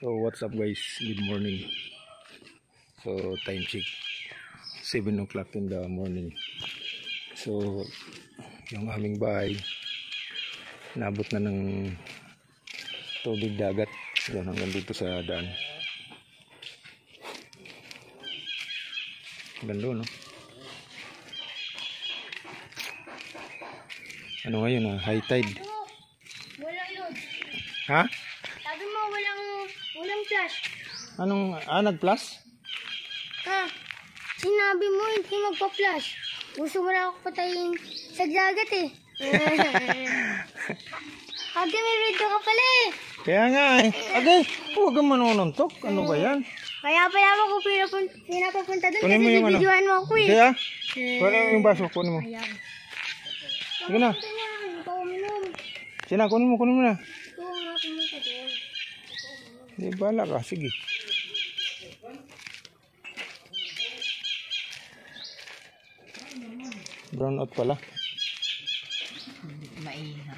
So what's up guys, good morning. So time check 7 o'clock in the morning. So yung aming bahay nabot na ng tubig dagat yan hanggang dito sa daan. Ganda no? Ano ngayon high tide. Walang load. Ha? Sabi mo walang flash. Anong nag-flash? Ha? Sinabi mo hindi magpa-flash. Gusto mo na ako patayin sa dagat eh. Ate, may video ka pala eh. Kaya nga eh. Okay, huwag kang manununtok. Ano ba yan? Kaya pala ako pinapapunta doon kasi mo yung bibidyohan mo ako eh. Kaya? Kunin mo yung baso, kunin mo. Ayan. Sige na. Sina, kunin mo na. Ito nga pumunta doon. Di bala ka, sige. Brown out pala. Maiha.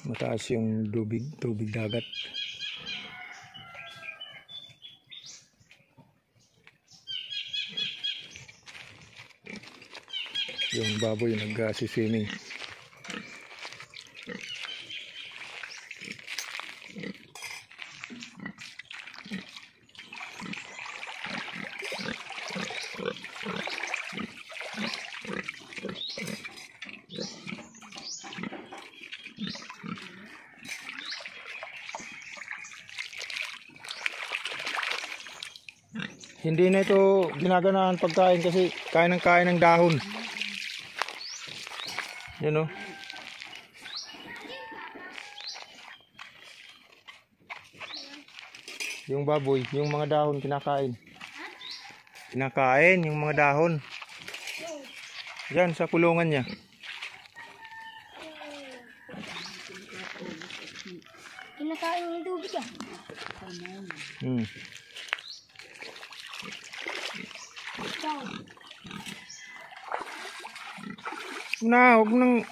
Mataas yung tubig dagat. Yung baboy nag-swimming. Hindi na ito ginaganahan pagkain kasi kain ng dahon. Yan o. Yung baboy, yung mga dahon kinakain. Kinakain yung mga dahon. Yan sa kulungan niya. Kinakain ng tubig ah. Huwag nang